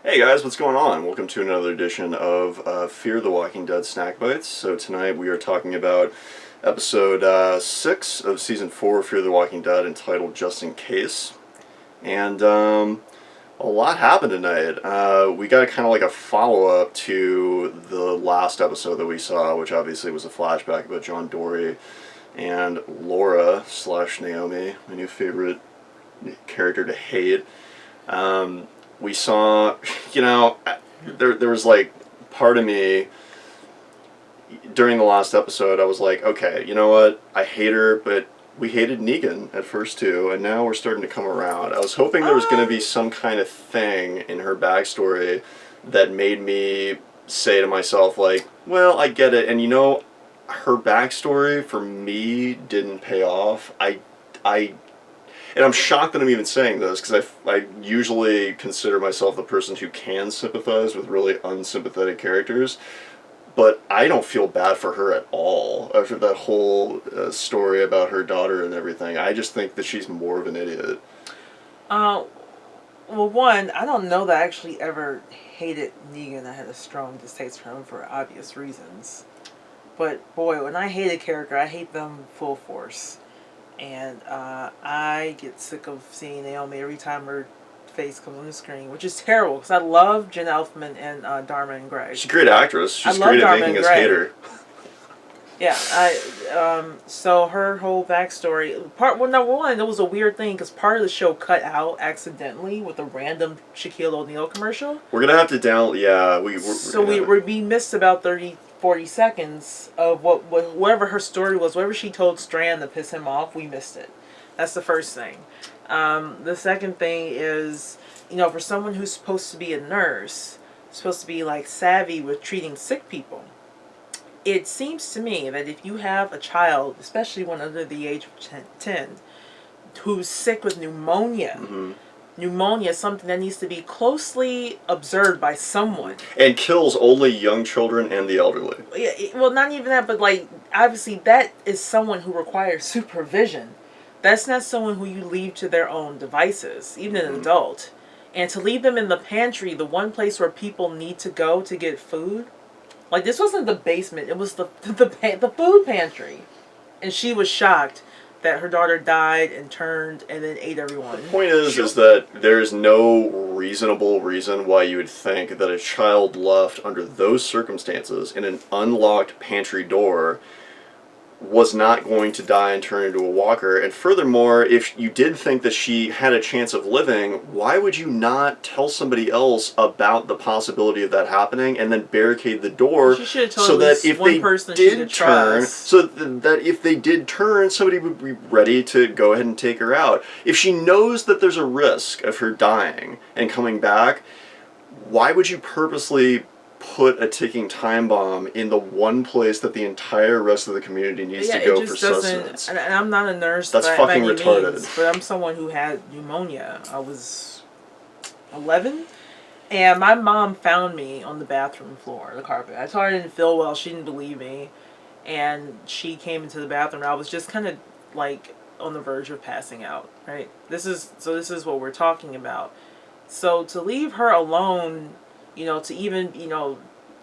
Hey guys, what's going on? Welcome to another edition of Fear the Walking Dead Snack Bites. So tonight we are talking about episode 6 of season 4 of Fear the Walking Dead, entitled Just in Case. And a lot happened tonight. We got kind of like a follow-up to the last episode that we saw, which obviously was a flashback about John Dorie and Laura slash Naomi, my new favorite character to hate. We saw, there was like part of me during the last episode, I was like, okay, you know what, I hate her, but we hated Negan at first too, and now we're starting to come around. I was hoping there was going to be some kind of thing in her backstory that made me say to myself, like, well, I get it, and her backstory for me didn't pay off. And I'm shocked that I'm even saying this, because I usually consider myself the person who can sympathize with really unsympathetic characters, but I don't feel bad for her at all after that whole story about her daughter and everything. I just think that she's more of an idiot. Well, one, I don't know that I actually ever hated Negan. I had a strong distaste for him for obvious reasons. But boy, when I hate a character, I hate them full force. And I get sick of seeing Naomi every time her face comes on the screen, which is terrible because I love Jen Elfman and Dharma and Greg. She's a great actress. She's great at making us hate her. Yeah, so her whole backstory, number one, it was a weird thing because part of the show cut out accidentally with a random Shaquille O'Neal commercial. We're gonna have to we missed about 40 seconds of whatever her story was, whatever she told Strand to piss him off, we missed it. That's the first thing. The second thing is, for someone who's supposed to be a nurse, supposed to be like savvy with treating sick people, it seems to me that if you have a child, especially one under the age of 10, who's sick with pneumonia, pneumonia is something that needs to be closely observed by someone. And kills only young children and the elderly. Yeah, well, not even that, but obviously that is someone who requires supervision. That's not someone who you leave to their own devices, even an adult. And to leave them in the pantry, the one place where people need to go to get food, like this wasn't the basement, it was the food pantry. And she was shocked that her daughter died and turned and then ate everyone. The point is that there's no reasonable reason why you would think that a child left under those circumstances in an unlocked pantry door was not going to die and turn into a walker. And furthermore, if you did think that she had a chance of living, why would you not tell somebody else about the possibility of that happening and then barricade the door so that if they did turn, somebody would be ready to go ahead and take her out? If she knows that there's a risk of her dying and coming back, why would you purposely put a ticking time bomb in the one place that the entire rest of the community needs to go for sustenance? And I'm not a nurse. That's fucking retarded. But I'm someone who had pneumonia. I was 11, and my mom found me on the bathroom floor, the carpet. I told her I didn't feel well. She didn't believe me, and she came into the bathroom. I was just kind of like on the verge of passing out. Right. This is what we're talking about. So to leave her alone, to even,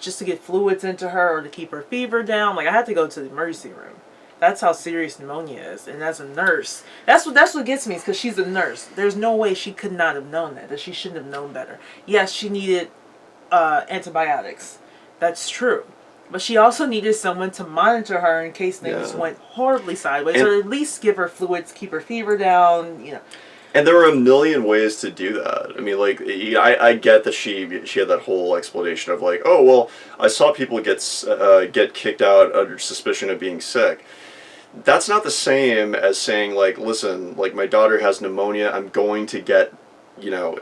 just to get fluids into her or to keep her fever down. Like, I had to go to the emergency room. That's how serious pneumonia is. And as a nurse, that's what gets me, is because she's a nurse. There's no way she could not have known that she shouldn't have known better. Yes, she needed antibiotics. That's true. But she also needed someone to monitor her in case things went horribly sideways, or at least give her fluids, keep her fever down, And there were a million ways to do that. I mean, like, I get that she had that whole explanation of like, oh, well, I saw people get kicked out under suspicion of being sick. That's not the same as saying, like, listen, like, my daughter has pneumonia, I'm going to get,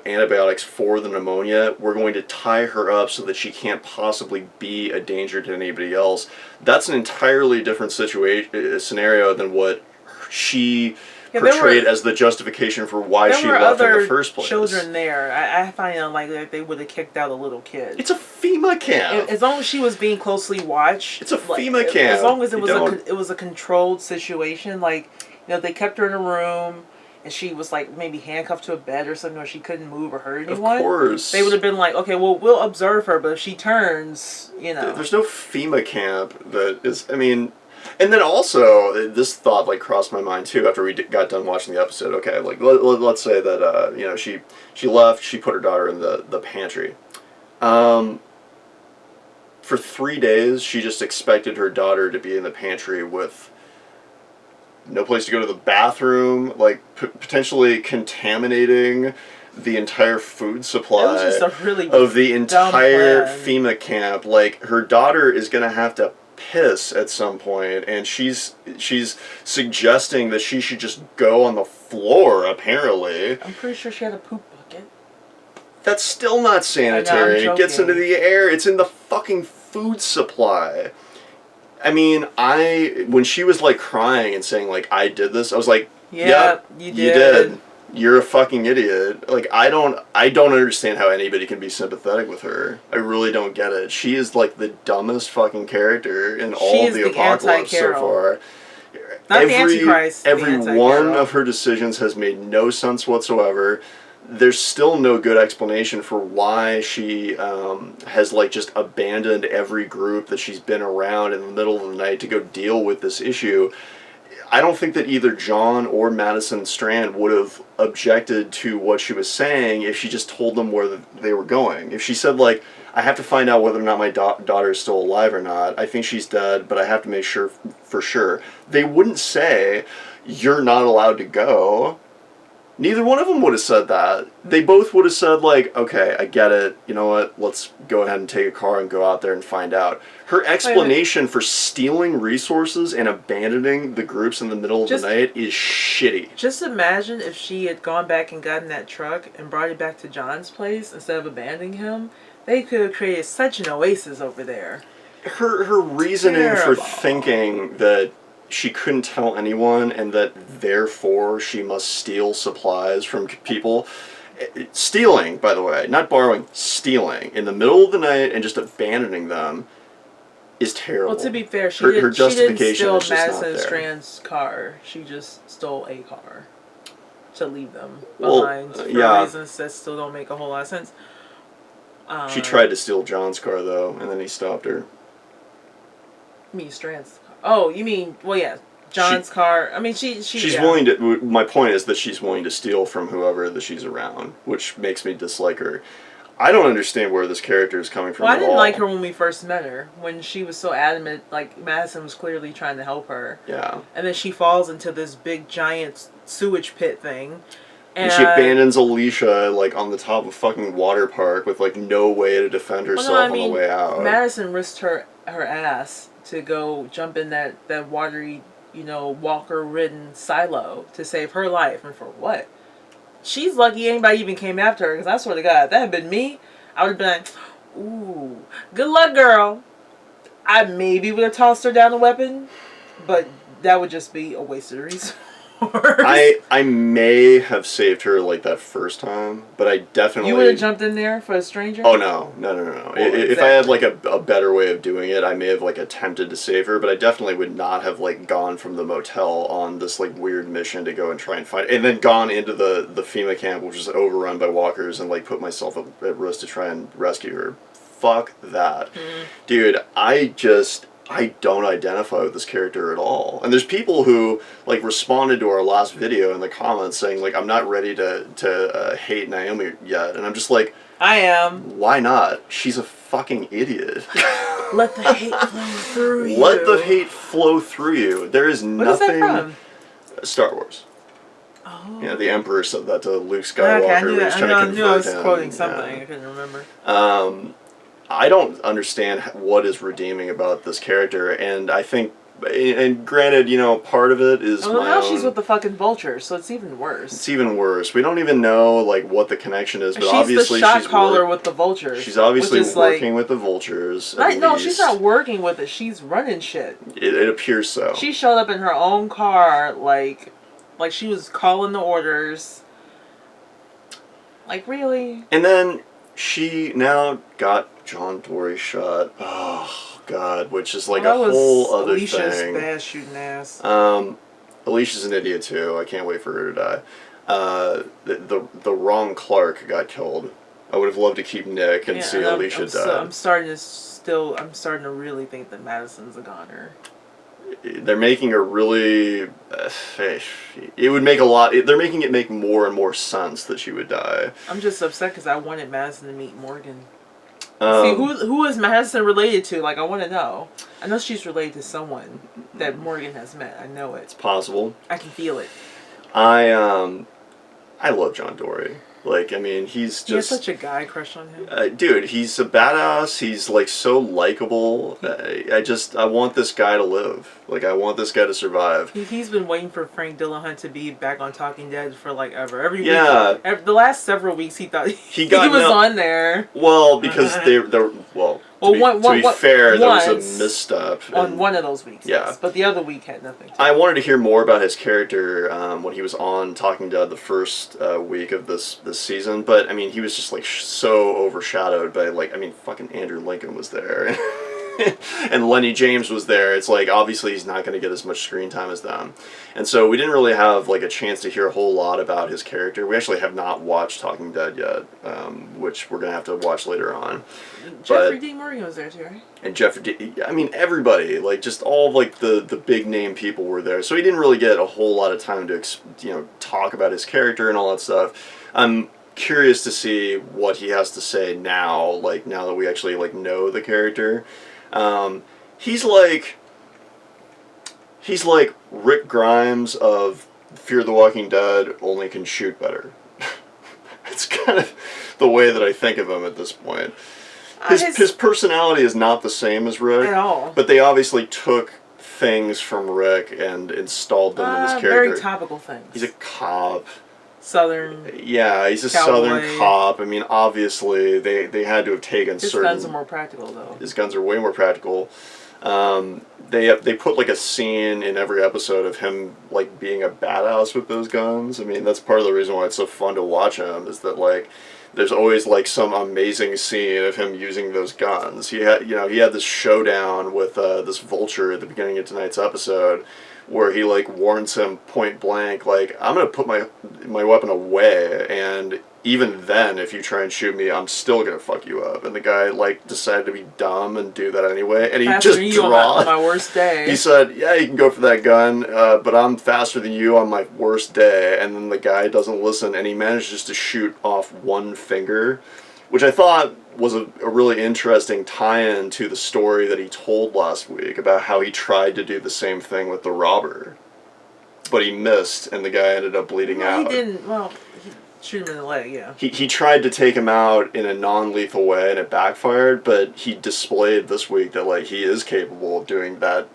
antibiotics for the pneumonia. We're going to tie her up so that she can't possibly be a danger to anybody else. That's an entirely different scenario than what she portrayed as the justification for why she left in the first place. There were other children there. I find it unlikely that they would have kicked out a little kid. It's a FEMA camp. As long as she was being closely watched. It's a FEMA camp. As long as it was a controlled situation, they kept her in a room, and she was like maybe handcuffed to a bed or something, or she couldn't move or hurt anyone. Of course. They would have been like, okay, well, we'll observe her, but if she turns, There's no FEMA camp that is, I mean, and then also, this thought, like, crossed my mind, too, after we got done watching the episode. Okay, like, let's say that, she left, she put her daughter in the pantry. For 3 days, she just expected her daughter to be in the pantry with no place to go to the bathroom, like, potentially contaminating the entire food supply really of the entire plan. FEMA camp. Like, her daughter is going to have to piss at some point, and she's suggesting that she should just go on the floor, apparently. I'm pretty sure she had a poop bucket. That's still not sanitary. It gets into the air. It's in the fucking food supply. I mean, when she was, like, crying and saying, like, I did this, I was like, yep, you did. You're a fucking idiot. Like, I don't understand how anybody can be sympathetic with her. I really don't get it. She is, like, the dumbest fucking character in all of the Apocalypse so far. Not the Antichrist. Every one of her decisions has made no sense whatsoever. There's still no good explanation for why she has, like, just abandoned every group that she's been around in the middle of the night to go deal with this issue. I don't think that either John or Madison Strand would have objected to what she was saying if she just told them where they were going. If she said, like, I have to find out whether or not my daughter is still alive or not. I think she's dead, but I have to make sure for sure. They wouldn't say, you're not allowed to go. Neither one of them would have said that. They both would have said, like, okay, I get it. You know what? Let's go ahead and take a car and go out there and find out. Her explanation for stealing resources and abandoning the groups in the middle of the night is shitty. Just imagine if she had gone back and gotten that truck and brought it back to John's place instead of abandoning him. They could have created such an oasis over there. Her reasoning for thinking that she couldn't tell anyone and that therefore she must steal supplies from people. Stealing, by the way, not borrowing, stealing in the middle of the night and just abandoning them is terrible. Well, to be fair, she her justification didn't is steal just Madison not there. Strand's car. She just stole a car to leave them behind for reasons that still don't make a whole lot of sense. She tried to steal John's car, though, and then he stopped her. You mean Strand's car? Oh, you mean, well, yeah, John's car. I mean, she's willing to... My point is that she's willing to steal from whoever that she's around, which makes me dislike her. I don't understand where this character is coming from Well, I at didn't all. like her when we first met her, when she was so adamant, like, Madison was clearly trying to help her. Yeah. And then she falls into this big, giant sewage pit thing. And she abandons Alicia, like, on the top of a fucking water park with, like, no way to defend herself on the way out. Madison risked her ass to go jump in that watery, walker-ridden silo to save her life. And for what? She's lucky anybody even came after her, because I swear to God, if that had been me, I would have been like, ooh, good luck, girl. I maybe would have tossed her down the weapon, but that would just be a waste of resource. I may have saved her, like, that first time, but I definitely... You would have jumped in there for a stranger? Oh, no. No. Well, if I had, like, a better way of doing it, I may have, like, attempted to save her, but I definitely would not have, like, gone from the motel on this, like, weird mission to go and try and find... And then gone into the FEMA camp, which was overrun by walkers, and, like, put myself at risk to try and rescue her. Fuck that. Dude, I don't identify with this character at all. And there's people who, like, responded to our last video in the comments saying, like, I'm not ready to hate Naomi yet. And I'm just like... I am. Why not? She's a fucking idiot. Let the hate flow through you. Let the hate flow through you. There is nothing... What is that from? Star Wars. Oh. Yeah, the Emperor said that to Luke Skywalker. Okay, I knew that. I knew I was him. quoting something. I couldn't remember. I don't understand what is redeeming about this character, and I think, and granted, part of it is now she's with the fucking vultures, so it's even worse. It's even worse. We don't even know, like, what the connection is, but she's obviously the shot caller with the vultures. She's obviously working with the vultures. No, she's not working with it. She's running shit. It appears so. She showed up in her own car, like she was calling the orders. Like, really? And then she now got John Dorie shot. Oh, God, which is like a whole other Alicia's thing. bad shooting ass. Alicia's an idiot too. I can't wait for her to the wrong Clark got killed. I would have loved to keep Nick and see Alicia die. I'm starting to really think that Madison's a goner. They're making a really, it would make a lot. They're making it make more and more sense that she would die. I'm just upset because I wanted Madison to meet Morgan. See, who is Madison related to? Like, I want to know. I know she's related to someone that Morgan has met. I know it. It's possible. I can feel it. I love John Dorie. Like, I mean, he's just... You have such a guy crush on him. Dude, he's a badass. He's, like, so likable. I want this guy to live. Like, I want this guy to survive. He's been waiting for Frank Dillahunt to be back on Talking Dead for, like, ever. Every week. The last several weeks, he thought he was on there. Well, because they're to be fair, there was a misstep. On one of those weeks, yeah. Yes. But the other week had nothing to do. I wanted to hear more about his character when he was on Talking Dead the first week of this season, but, I mean, he was just, like, so overshadowed by, like, I mean, fucking Andrew Lincoln was there. And Lenny James was there. It's like, obviously he's not going to get as much screen time as them. And so we didn't really have, like, a chance to hear a whole lot about his character. We actually have not watched Talking Dead yet, which we're going to have to watch later on. Jeffrey D. Morgan was there too, right? And Jeffrey D. I mean, everybody, like, just all of, like, the big name people were there. So he didn't really get a whole lot of time to, talk about his character and all that stuff. I'm curious to see what he has to say now, like, now that we actually, like, know the character. He's like Rick Grimes of Fear the Walking Dead, only can shoot better. It's kind of the way that I think of him at this point. His personality is not the same as Rick at all, but they obviously took things from Rick and installed them in his character. Very topical things. He's a cop. Southern. Yeah, he's a cowboy. Southern cop. I mean, obviously, they had to have taken certain... His guns are more practical, though. His guns are way more practical. They put, like, a scene in every episode of him, like, being a badass with those guns. I mean, that's part of the reason why it's so fun to watch him, is that, like, there's always, like, some amazing scene of him using those guns. He had this showdown with this vulture at the beginning of tonight's episode, where he, like, warns him point blank, like, I'm gonna put my weapon away, and even then, if you try and shoot me, I'm still gonna fuck you up. And the guy, like, decided to be dumb and do that anyway, and he just on my worst day. He said, yeah, you can go for that gun, but I'm faster than you on my worst day. And then the guy doesn't listen, and he manages to shoot off one finger, which I thought was a really interesting tie-in to the story that he told last week about how he tried to do the same thing with the robber, but he missed, and the guy ended up bleeding out. He didn't. Well, he shoot him in the leg. Yeah. He tried to take him out in a non-lethal way, and it backfired. But he displayed this week that, like, he is capable of doing that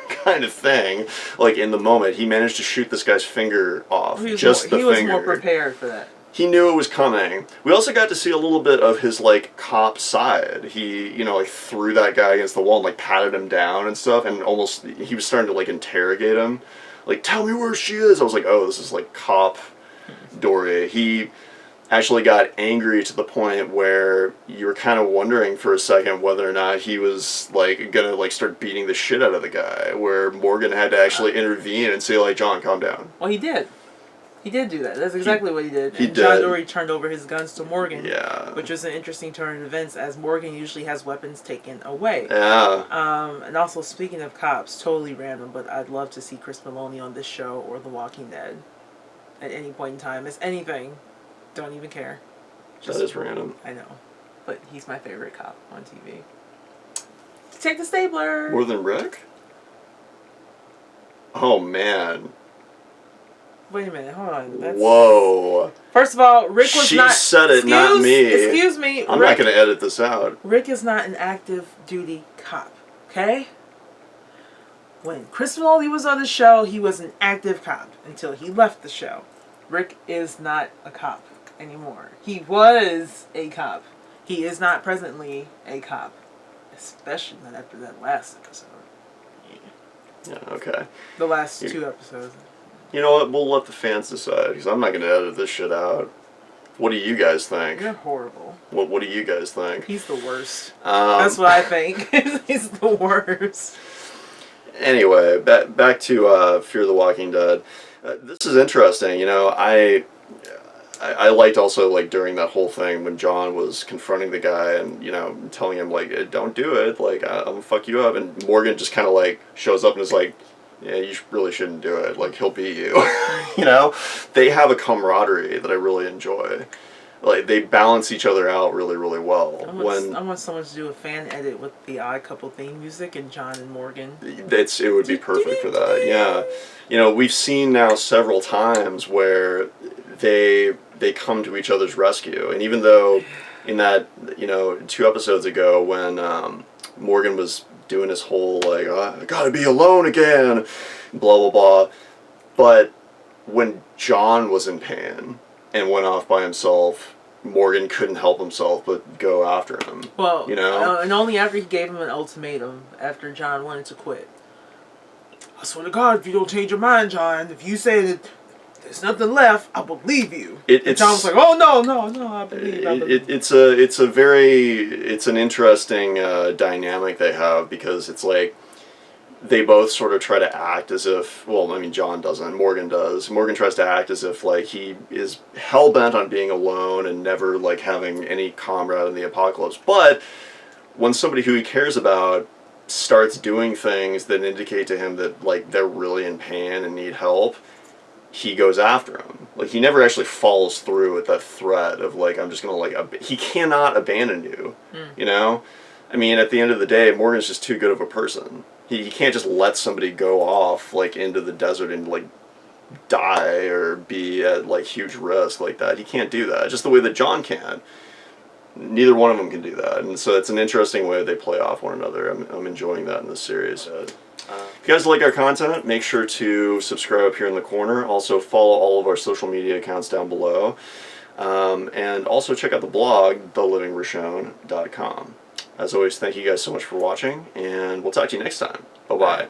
kind of thing. Like, in the moment, he managed to shoot this guy's finger off. He was more prepared for that. He knew it was coming. We also got to see a little bit of his, like, cop side. He, like, threw that guy against the wall and, like, patted him down and stuff, and almost, he was starting to, like, interrogate him. Like, tell me where she is. I was like, oh, this is, like, cop Dorie. He actually got angry to the point where you were kind of wondering for a second whether or not he was, like, gonna, like, start beating the shit out of the guy, where Morgan had to actually intervene and say, like, John, calm down. Well, he did. He did do that. That's exactly what he did. And John Dorie turned over his guns to Morgan, which was an interesting turn of events, as Morgan usually has weapons taken away. Yeah. And also, speaking of cops, totally random, but I'd love to see Chris Maloney on this show or The Walking Dead at any point in time. It's anything. Don't even care. That is random. I know. But he's my favorite cop on TV. Take the stapler! More than Rick? Oh, man. Wait a minute, hold on. Whoa. First of all, Rick was not... She said it, not me. Excuse me. I'm not going to edit this out. Rick is not an active duty cop, okay? When Chris Maloney was on the show, he was an active cop until he left the show. Rick is not a cop anymore. He was a cop. He is not presently a cop. Especially not after that last episode. Yeah, okay. The last 2 episodes. You know what? We'll let the fans decide, because I'm not going to edit this shit out. What do you guys think? You're horrible. What do you guys think? He's the worst. That's what I think. He's the worst. Anyway, back to Fear the Walking Dead. This is interesting. You know, I liked also like during that whole thing when John was confronting the guy and telling him like don't do it, like I'm gonna fuck you up, and Morgan just kind of like shows up and is like, yeah, you really shouldn't do it, like he'll beat you. You know, they have a camaraderie that I really enjoy. Like they balance each other out really really well. I want someone to do a fan edit with the Odd Couple theme music and John and Morgan. It would be perfect for that. Yeah, you know, we've seen now several times where they come to each other's rescue, and even though in that 2 episodes ago when Morgan was doing his whole like I gotta be alone again, blah blah blah, but when John was in pain and went off by himself, Morgan couldn't help himself but go after him. Well, and only after he gave him an ultimatum, after John wanted to quit. I swear to God, if you don't change your mind, John, if you say that there's nothing left, I believe you. And John was like, oh no, I believe. It's an interesting dynamic they have, because it's like they both sort of try to act as if, well, I mean, John doesn't, Morgan does. Morgan tries to act as if like he is hell-bent on being alone and never like having any comrade in the apocalypse. But when somebody who he cares about starts doing things that indicate to him that like they're really in pain and need help, he goes after him. Like he never actually follows through with that threat of like, I'm just gonna like, he cannot abandon you, you know? I mean, at the end of the day, Morgan's just too good of a person. He can't just let somebody go off like into the desert and like die or be at like huge risk like that. He can't do that. Just the way that John can. Neither one of them can do that, and so it's an interesting way they play off one another. I'm enjoying that in this series. If you guys like our content, make sure to subscribe up here in the corner. Also follow all of our social media accounts down below, and also check out the blog, thelivingrishon.com. As always, thank you guys so much for watching, and we'll talk to you next time. Bye-bye.